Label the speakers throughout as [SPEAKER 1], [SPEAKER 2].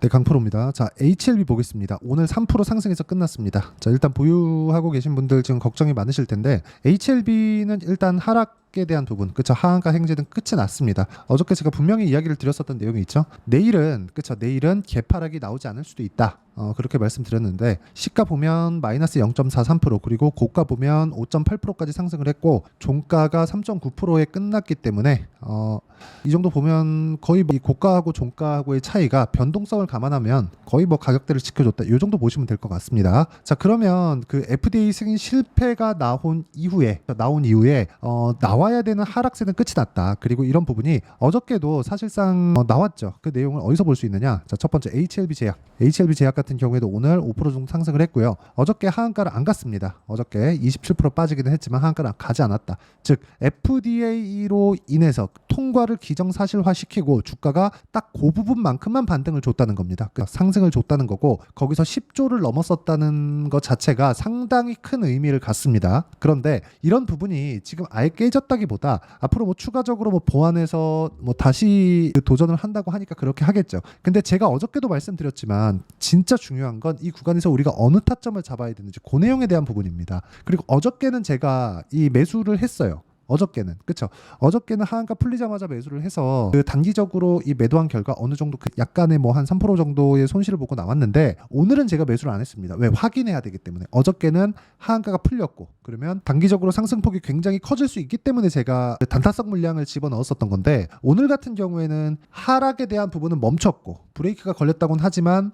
[SPEAKER 1] 네, 강프로입니다. 자, HLB 보겠습니다. 오늘 3% 상승해서 끝났습니다. 자, 일단 보유하고 계신 분들 지금 걱정이 많으실 텐데 HLB는 일단 하락에 대한 부분, 그쵸, 하한가 행진은 끝이 났습니다. 어저께 제가 분명히 이야기를 드렸었던 내용이 있죠. 내일은, 그쵸, 내일은 개파락이 나오지 않을 수도 있다. 그렇게 말씀드렸는데 시가 보면 마이너스 0.43% 그리고 고가 보면 5.8%까지 상승을 했고 종가가 3.9%에 끝났기 때문에 이 정도 보면 거의 이 고가하고 종가하고의 차이가 변동성을 감안하면 거의 뭐 가격대를 지켜줬다. 이 정도 보시면 될 것 같습니다. 자, 그러면 그 FDA 승인 실패가 나온 이후에 나와야 되는 하락세는 끝이 났다. 그리고 이런 부분이 어저께도 사실상 나왔죠. 그 내용을 어디서 볼 수 있느냐? 자, 첫 번째 HLB 제약 같은 경우에도 오늘 5% 정도 상승을 했고요. 어저께 하한가를 안 갔습니다. 어저께 27% 빠지기는 했지만 하한가를 가지 않았다. 즉 FDA로 인해서 통과를 기정사실화시키고 주가가 딱 그 부분만큼만 반등을 줬다는 겁니다. 상승을 줬다는 거고 거기서 10조를 넘었었다는 것 자체가 상당히 큰 의미를 갖습니다. 그런데 이런 부분이 지금 아예 깨졌다기보다 앞으로 뭐 추가적으로 뭐 보완해서 뭐 다시 도전을 한다고 하니까 그렇게 하겠죠. 근데 제가 어저께도 말씀드렸지만 진짜 중요한 건 이 구간에서 우리가 어느 타점을 잡아야 되는지 그 내용에 대한 부분입니다. 그리고 어저께는 제가 이 매수를 했어요. 어저께는, 그쵸? 어저께는 하한가 풀리자마자 매수를 해서 그 단기적으로 이 매도한 결과 어느 정도 그 약간의 뭐 한 3% 정도의 손실을 보고 나왔는데 오늘은 제가 매수를 안 했습니다. 왜? 확인해야 되기 때문에. 어저께는 하한가가 풀렸고 그러면 단기적으로 상승폭이 굉장히 커질 수 있기 때문에 제가 그 단타성 물량을 집어넣었었던 건데 오늘 같은 경우에는 하락에 대한 부분은 멈췄고 브레이크가 걸렸다고는 하지만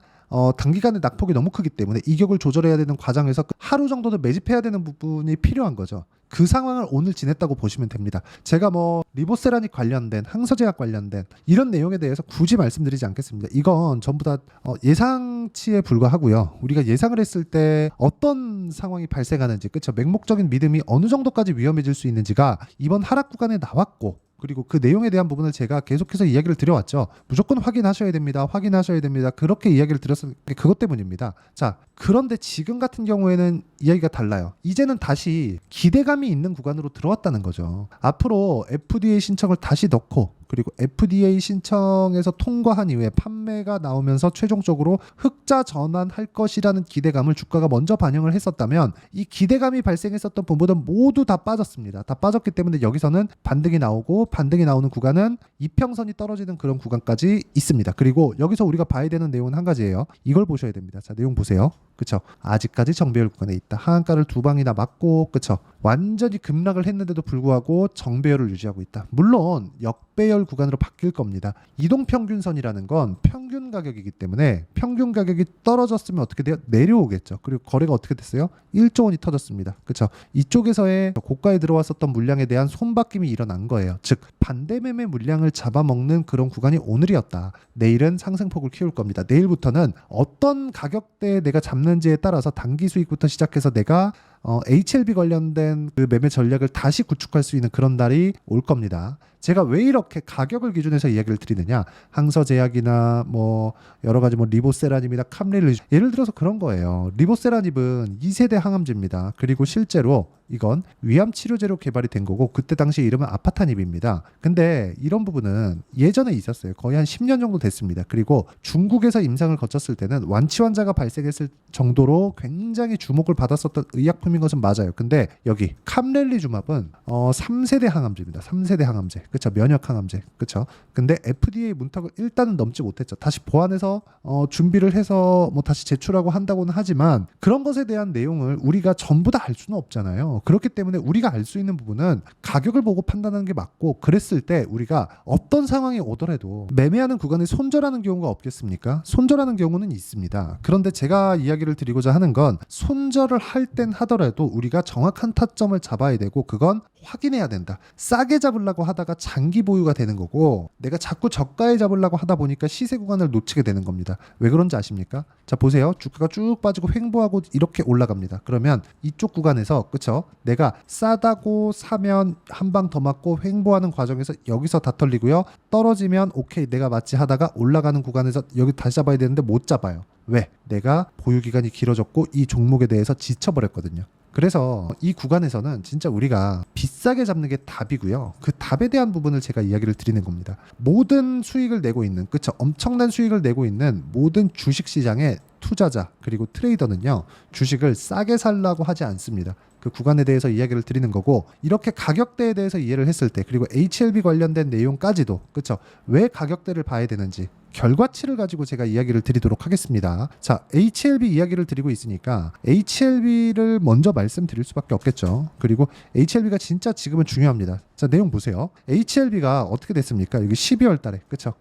[SPEAKER 1] 단기간에 낙폭이 너무 크기 때문에 이격을 조절해야 되는 과정에서 하루 정도는 매집해야 되는 부분이 필요한 거죠. 그 상황을 오늘 지냈다고 보시면 됩니다. 제가 뭐 리보세라닉 관련된 항서제약 관련된 이런 내용에 대해서 굳이 말씀드리지 않겠습니다. 이건 전부 다 예상치에 불과하고요. 우리가 예상을 했을 때 어떤 상황이 발생하는지, 그쵸, 맹목적인 믿음이 어느 정도까지 위험해질 수 있는지가 이번 하락 구간에 나왔고 그리고 그 내용에 대한 부분을 제가 계속해서 이야기를 드려왔죠. 무조건 확인하셔야 됩니다. 확인하셔야 됩니다. 그렇게 이야기를 드렸었는데 그것 때문입니다. 자, 그런데 지금 같은 경우에는 이야기가 달라요. 이제는 다시 기대감이 있는 구간으로 들어왔다는 거죠. 앞으로 FDA 신청을 다시 넣고 그리고 FDA 신청에서 통과한 이후에 판매가 나오면서 최종적으로 흑자 전환할 것이라는 기대감을 주가가 먼저 반영을 했었다면 이 기대감이 발생했었던 부분은 모두 다 빠졌습니다. 다 빠졌기 때문에 여기서는 반등이 나오고 반등이 나오는 구간은 이평선이 떨어지는 그런 구간까지 있습니다. 그리고 여기서 우리가 봐야 되는 내용은 한 가지예요. 이걸 보셔야 됩니다. 자, 내용 보세요. 그쵸? 아직까지 정배열 구간에 있다. 하한가를 두 방이나 맞고, 그쵸? 완전히 급락을 했는데도 불구하고 정배열을 유지하고 있다. 물론 역배열 구간으로 바뀔 겁니다. 이동평균선이라는 건 평균 가격이기 때문에 평균 가격이 떨어졌으면 어떻게 돼요? 내려오겠죠. 그리고 거래가 어떻게 됐어요? 1조 원이 터졌습니다. 그쵸? 이쪽에서의 고가에 들어왔었던 물량에 대한 손바뀜이 일어난 거예요. 즉 반대 매매 물량을 잡아먹는 그런 구간이 오늘이었다. 내일은 상승폭을 키울 겁니다. 내일부터는 어떤 가격대에 내가 잡는지에 따라서 단기 수익부터 시작해서 내가 HLB 관련된 그 매매 전략을 다시 구축할 수 있는 그런 날이 올 겁니다. 제가 왜 이렇게 가격을 기준해서 이야기를 드리느냐? 항서제약이나 뭐 여러 가지 뭐 리보세라닙이나 캄렐, 예를 들어서 그런 거예요. 리보세라닙은 2세대 항암제입니다. 그리고 실제로 이건 위암 치료제로 개발이 된 거고 그때 당시 이름은 아파타닙입니다. 근데 이런 부분은 예전에 있었어요. 거의 한 10년 정도 됐습니다. 그리고 중국에서 임상을 거쳤을 때는 완치 환자가 발생했을 정도로 굉장히 주목을 받았었던 의약품인 것은 맞아요. 근데 여기 캄렐리주맙은 3세대 항암제입니다. 3세대 항암제. 그쵸? 면역 항암제. 그쵸? 근데 FDA 문턱을 일단은 넘지 못했죠. 다시 보완해서 준비를 해서 뭐 다시 제출하고 한다고는 하지만 그런 것에 대한 내용을 우리가 전부 다 알 수는 없잖아요. 그렇기 때문에 우리가 알 수 있는 부분은 가격을 보고 판단하는 게 맞고 그랬을 때 우리가 어떤 상황이 오더라도 매매하는 구간에 손절하는 경우가 없겠습니까? 손절하는 경우는 있습니다. 그런데 제가 이야기를 드리고자 하는 건 손절을 할 땐 하더라도 우리가 정확한 타점을 잡아야 되고 그건 확인해야 된다. 싸게 잡으려고 하다가 장기 보유가 되는 거고 내가 자꾸 저가에 잡으려고 하다 보니까 시세 구간을 놓치게 되는 겁니다. 왜 그런지 아십니까? 자, 보세요. 주가가 쭉 빠지고 횡보하고 이렇게 올라갑니다. 그러면 이쪽 구간에서, 그쵸? 내가 싸다고 사면 한 방 더 맞고 횡보하는 과정에서 여기서 다 털리고요. 떨어지면 오케이 내가 맞지 하다가 올라가는 구간에서 여기 다시 잡아야 되는데 못 잡아요. 왜? 내가 보유 기간이 길어졌고 이 종목에 대해서 지쳐버렸거든요. 그래서 이 구간에서는 진짜 우리가 비싸게 잡는 게 답이고요. 그 답에 대한 부분을 제가 이야기를 드리는 겁니다. 모든 수익을 내고 있는, 그쵸? 엄청난 수익을 내고 있는 모든 주식시장의 투자자 그리고 트레이더는요, 주식을 싸게 살라고 하지 않습니다. 그 구간에 대해서 이야기를 드리는 거고, 이렇게 가격대에 대해서 이해를 했을 때, 그리고 HLB 관련된 내용까지도, 그쵸? 왜 가격대를 봐야 되는지 결과치를 가지고 제가 이야기를 드리도록 하겠습니다. 자, HLB 이야기를 드리고 있으니까 HLB를 먼저 말씀드릴 수밖에 없겠죠. 그리고 HLB가 진짜 지금은 중요합니다. 자, 내용 보세요. HLB가 어떻게 됐습니까? 여기 12월 달에, 그쵸?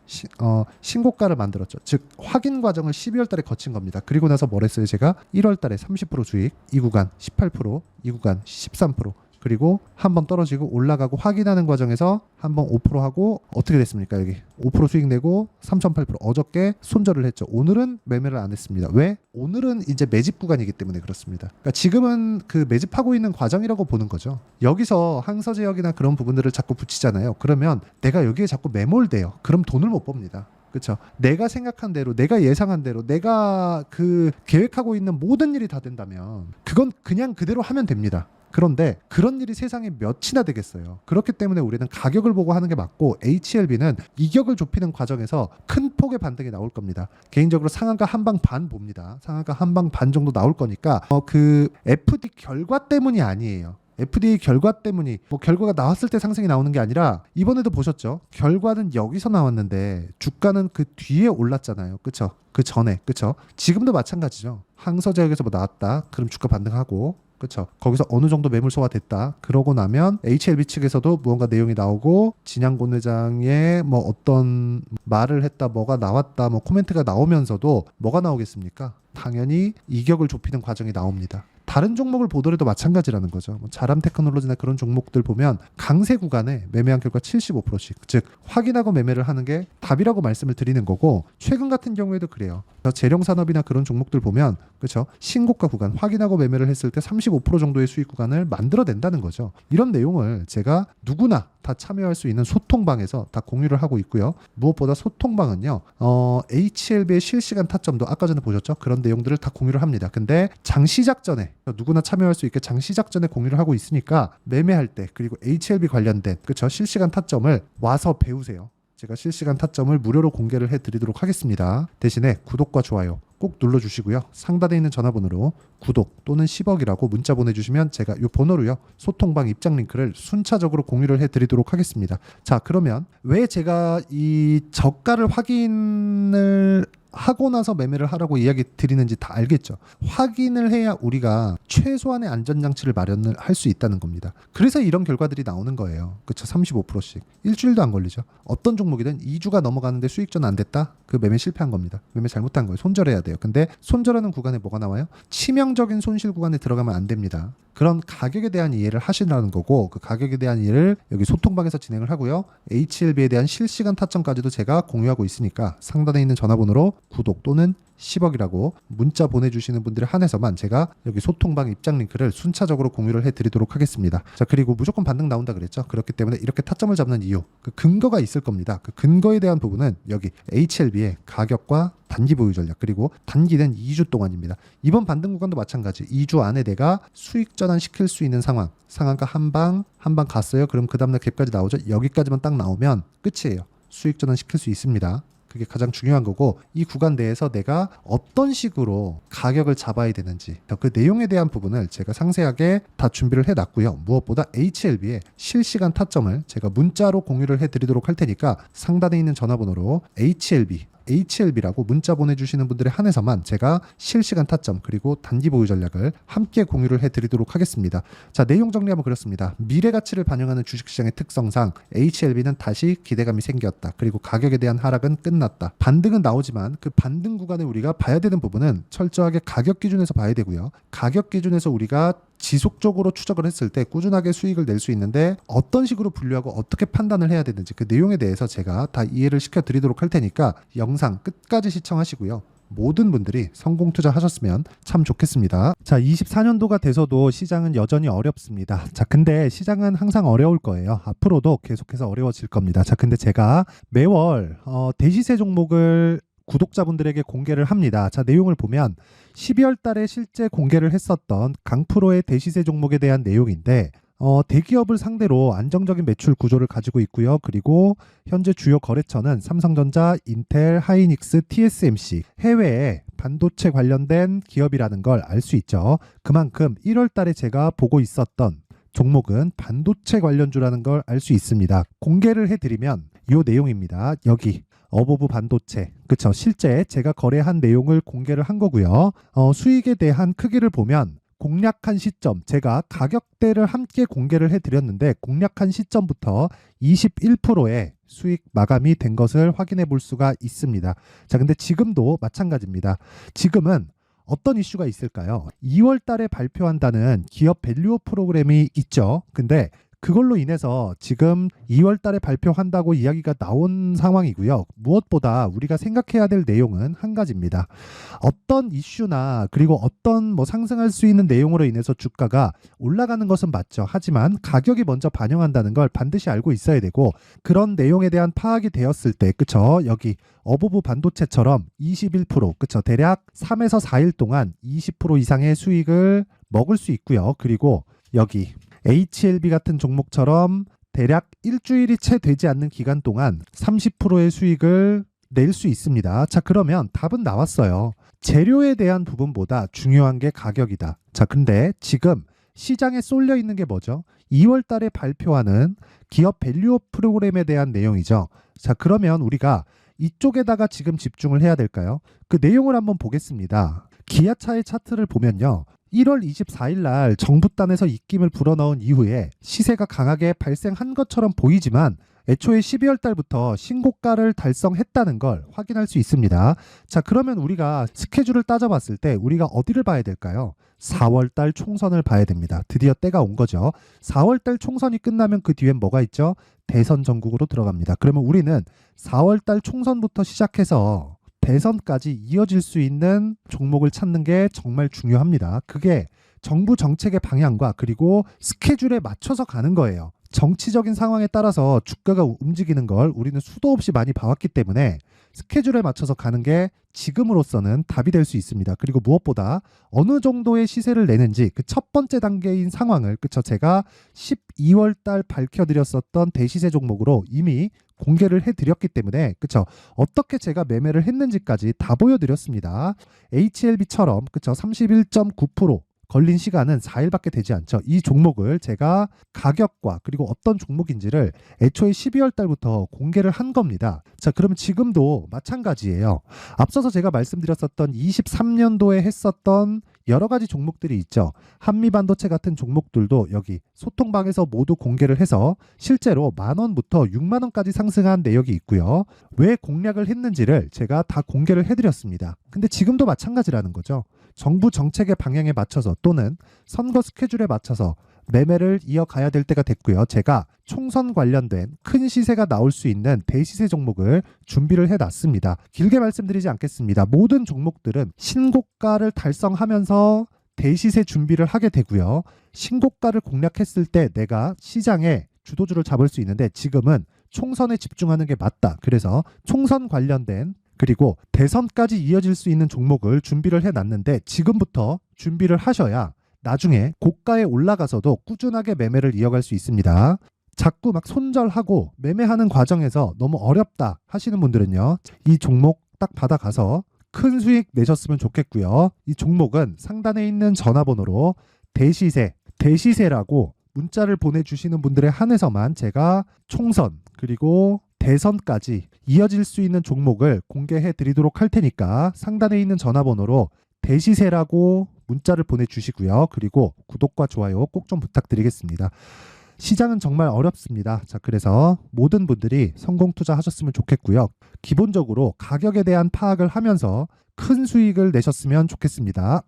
[SPEAKER 1] 신고가를 만들었죠. 즉 확인 과정을 12월 달에 거친 겁니다. 그리고 나서 뭘 했어요? 제가 1월 달에 30% 수익, 이 구간 18%, 이 구간 13%, 그리고 한번 떨어지고 올라가고 확인하는 과정에서 한번 5% 하고 어떻게 됐습니까? 여기 5% 수익 내고 3.8%. 어저께 손절을 했죠. 오늘은 매매를 안 했습니다. 왜? 오늘은 이제 매집 구간이기 때문에 그렇습니다. 그러니까 지금은 그 매집하고 있는 과정이라고 보는 거죠. 여기서 항서제약이나 그런 부분들을 자꾸 붙이잖아요. 그러면 내가 여기에 자꾸 매몰돼요. 그럼 돈을 못 법니다. 그렇죠. 내가 생각한 대로, 내가 예상한 대로, 내가 그 계획하고 있는 모든 일이 다 된다면 그건 그냥 그대로 하면 됩니다. 그런데 그런 일이 세상에 몇이나 되겠어요. 그렇기 때문에 우리는 가격을 보고 하는 게 맞고, HLB는 이격을 좁히는 과정에서 큰 폭의 반등이 나올 겁니다. 개인적으로 상한가 한방 반 봅니다. 상한가 한방 반 정도 나올 거니까 그 FD 결과 때문이 아니에요. FDA 결과 때문이, 뭐 결과가 나왔을 때 상승이 나오는 게 아니라, 이번에도 보셨죠? 결과는 여기서 나왔는데 주가는 그 뒤에 올랐잖아요. 그쵸? 그 전에. 그쵸? 지금도 마찬가지죠. 항서제약에서 뭐 나왔다. 그럼 주가 반등하고, 그쵸? 거기서 어느 정도 매물 소화됐다. 그러고 나면 HLB 측에서도 무언가 내용이 나오고, 진양곤 회장의 뭐 어떤 말을 했다, 뭐가 나왔다, 뭐 코멘트가 나오면서도 뭐가 나오겠습니까? 당연히 이격을 좁히는 과정이 나옵니다. 다른 종목을 보더라도 마찬가지라는 거죠. 뭐 자람 테크놀로지나 그런 종목들 보면 강세 구간에 매매한 결과 75%씩, 즉 확인하고 매매를 하는 게 답이라고 말씀을 드리는 거고, 최근 같은 경우에도 그래요. 재령산업이나 그런 종목들 보면, 그렇죠? 신고가 구간 확인하고 매매를 했을 때 35% 정도의 수익 구간을 만들어낸다는 거죠. 이런 내용을 제가 누구나 다 참여할 수 있는 소통방에서 다 공유를 하고 있고요. 무엇보다 소통방은요, HLB의 실시간 타점도 아까 전에 보셨죠? 그런 내용들을 다 공유를 합니다. 근데 장시작 전에 누구나 참여할 수 있게 장시작 전에 공유를 하고 있으니까, 매매할 때, 그리고 HLB 관련된, 그렇죠? 실시간 타점을 와서 배우세요. 제가 실시간 타점을 무료로 공개를 해드리도록 하겠습니다. 대신에 구독과 좋아요 꼭 눌러주시고요. 상단에 있는 전화번호로 구독 또는 10억이라고 문자 보내주시면 제가 이 번호로요, 소통방 입장 링크를 순차적으로 공유를 해드리도록 하겠습니다. 자, 그러면 왜 제가 이 저가를 확인을 하고 나서 매매를 하라고 이야기 드리는지 다 알겠죠. 확인을 해야 우리가 최소한의 안전장치를 마련을 할 수 있다는 겁니다. 그래서 이런 결과들이 나오는 거예요. 그쵸? 35%씩. 일주일도 안 걸리죠. 어떤 종목이든 2주가 넘어가는데 수익전 안 됐다? 그 매매 실패한 겁니다. 매매 잘못한 거예요. 손절해야 돼요. 근데 손절하는 구간에 뭐가 나와요? 치명적인 손실 구간에 들어가면 안 됩니다. 그런 가격에 대한 이해를 하시라는 거고, 그 가격에 대한 이해를 여기 소통방에서 진행을 하고요. HLB에 대한 실시간 타점까지도 제가 공유하고 있으니까 상단에 있는 전화번호로 구독 또는 10억이라고 문자 보내주시는 분들에 한해서만 제가 여기 소통방 입장 링크를 순차적으로 공유를 해드리도록 하겠습니다. 자, 그리고 무조건 반등 나온다 그랬죠. 그렇기 때문에 이렇게 타점을 잡는 이유, 그 근거가 있을 겁니다. 그 근거에 대한 부분은 여기 HLB의 가격과 단기 보유 전략, 그리고 단기는 2주 동안입니다. 이번 반등 구간도 마찬가지. 2주 안에 내가 수익 전환 시킬 수 있는 상황, 상한가 한방 갔어요. 그럼 그 다음날 갭까지 나오죠. 여기까지만 딱 나오면 끝이에요. 수익 전환 시킬 수 있습니다. 그게 가장 중요한 거고, 이 구간 내에서 내가 어떤 식으로 가격을 잡아야 되는지 그 내용에 대한 부분을 제가 상세하게 다 준비를 해놨고요. 무엇보다 HLB의 실시간 타점을 제가 문자로 공유를 해드리도록 할 테니까 상단에 있는 전화번호로 HLB라고 문자 보내주시는 분들에 한해서만 제가 실시간 타점 그리고 단기 보유 전략을 함께 공유를 해드리도록 하겠습니다. 자, 내용 정리하면 그렇습니다. 미래 가치를 반영하는 주식시장의 특성상 HLB는 다시 기대감이 생겼다. 그리고 가격에 대한 하락은 끝났다. 반등은 나오지만 그 반등 구간에 우리가 봐야 되는 부분은 철저하게 가격 기준에서 봐야 되고요. 가격 기준에서 우리가 지속적으로 추적을 했을 때 꾸준하게 수익을 낼 수 있는데 어떤 식으로 분류하고 어떻게 판단을 해야 되는지 그 내용에 대해서 제가 다 이해를 시켜드리도록 할 테니까 영상 끝까지 시청하시고요. 모든 분들이 성공 투자하셨으면 참 좋겠습니다. 자, 24년도가 돼서도 시장은 여전히 어렵습니다. 자, 근데 시장은 항상 어려울 거예요. 앞으로도 계속해서 어려워질 겁니다. 자, 근데 제가 매월 대시세 종목을 구독자분들에게 공개를 합니다. 자, 내용을 보면 12월 달에 실제 공개를 했었던 강프로의 대시세 종목에 대한 내용인데 대기업을 상대로 안정적인 매출 구조를 가지고 있고요. 그리고 현재 주요 거래처는 삼성전자, 인텔, 하이닉스, TSMC, 해외에 반도체 관련된 기업이라는 걸 알 수 있죠. 그만큼 1월 달에 제가 보고 있었던 종목은 반도체 관련주라는 걸 알 수 있습니다. 공개를 해드리면 이 내용입니다. 여기 어보브 반도체, 그쵸? 실제 제가 거래한 내용을 공개를 한 거고요. 수익에 대한 크기를 보면 공략한 시점, 제가 가격대를 함께 공개를 해드렸는데 공략한 시점부터 21%의 수익 마감이 된 것을 확인해 볼 수가 있습니다. 자, 근데 지금도 마찬가지입니다. 지금은 어떤 이슈가 있을까요? 2월 달에 발표한다는 기업 밸류업 프로그램이 있죠. 근데 그걸로 인해서 지금 2월 달에 발표한다고 이야기가 나온 상황이고요. 무엇보다 우리가 생각해야 될 내용은 한 가지입니다. 어떤 이슈나 그리고 어떤 상승할 수 있는 내용으로 인해서 주가가 올라가는 것은 맞죠. 하지만 가격이 먼저 반영한다는 걸 반드시 알고 있어야 되고, 그런 내용에 대한 파악이 되었을 때, 그쵸? 여기 어보브 반도체처럼 21%, 그쵸? 대략 3에서 4일 동안 20% 이상의 수익을 먹을 수 있고요. 그리고 여기 HLB 같은 종목처럼 대략 일주일이 채 되지 않는 기간 동안 30%의 수익을 낼 수 있습니다. 자, 그러면 답은 나왔어요. 재료에 대한 부분보다 중요한 게 가격이다. 자, 근데 지금 시장에 쏠려 있는 게 뭐죠? 2월 달에 발표하는 기업 밸류업 프로그램에 대한 내용이죠. 자, 그러면 우리가 이쪽에다가 지금 집중을 해야 될까요? 그 내용을 한번 보겠습니다. 기아차의 차트를 보면요. 1월 24일 날 정부단에서 입김을 불어넣은 이후에 시세가 강하게 발생한 것처럼 보이지만 애초에 12월 달부터 신고가를 달성했다는 걸 확인할 수 있습니다. 자, 그러면 우리가 스케줄을 따져봤을 때 우리가 어디를 봐야 될까요? 4월 달 총선을 봐야 됩니다. 드디어 때가 온 거죠. 4월 달 총선이 끝나면 그 뒤엔 뭐가 있죠? 대선 전국으로 들어갑니다. 그러면 우리는 4월 달 총선부터 시작해서 대선까지 이어질 수 있는 종목을 찾는 게 정말 중요합니다. 그게 정부 정책의 방향과 그리고 스케줄에 맞춰서 가는 거예요. 정치적인 상황에 따라서 주가가 움직이는 걸 우리는 수도 없이 많이 봐왔기 때문에 스케줄에 맞춰서 가는 게 지금으로서는 답이 될 수 있습니다. 그리고 무엇보다 어느 정도의 시세를 내는지 그 첫 번째 단계인 상황을, 그쵸? 제가 12월 달 밝혀드렸었던 대시세 종목으로 이미 공개를 해드렸기 때문에, 그쵸? 어떻게 제가 매매를 했는지까지 다 보여드렸습니다. HLB처럼, 그쵸? 31.9% 걸린 시간은 4일밖에 되지 않죠. 이 종목을 제가 가격과 그리고 어떤 종목인지를 애초에 12월 달부터 공개를 한 겁니다. 자, 그러면 지금도 마찬가지예요. 앞서서 제가 말씀드렸었던 23년도에 했었던 여러 가지 종목들이 있죠. 한미반도체 같은 종목들도 여기 소통방에서 모두 공개를 해서 실제로 10,000원부터 60,000원까지 상승한 내역이 있고요. 왜 공략을 했는지를 제가 다 공개를 해드렸습니다. 근데 지금도 마찬가지라는 거죠. 정부 정책의 방향에 맞춰서 또는 선거 스케줄에 맞춰서 매매를 이어가야 될 때가 됐고요. 제가 총선 관련된 큰 시세가 나올 수 있는 대시세 종목을 준비를 해놨습니다. 길게 말씀드리지 않겠습니다. 모든 종목들은 신고가를 달성하면서 대시세 준비를 하게 되고요. 신고가를 공략했을 때 내가 시장에 주도주를 잡을 수 있는데 지금은 총선에 집중하는 게 맞다. 그래서 총선 관련된 그리고 대선까지 이어질 수 있는 종목을 준비를 해놨는데 지금부터 준비를 하셔야 나중에 고가에 올라가서도 꾸준하게 매매를 이어갈 수 있습니다. 자꾸 막 손절하고 매매하는 과정에서 너무 어렵다 하시는 분들은요. 이 종목 딱 받아가서 큰 수익 내셨으면 좋겠고요. 이 종목은 상단에 있는 전화번호로 대시세라고 문자를 보내주시는 분들에 한해서만 제가 총선 그리고 대선까지 이어질 수 있는 종목을 공개해 드리도록 할 테니까 상단에 있는 전화번호로 대시세라고 문자를 보내주시고요. 그리고 구독과 좋아요 꼭 좀 부탁드리겠습니다. 시장은 정말 어렵습니다. 자, 그래서 모든 분들이 성공 투자하셨으면 좋겠고요. 기본적으로 가격에 대한 파악을 하면서 큰 수익을 내셨으면 좋겠습니다.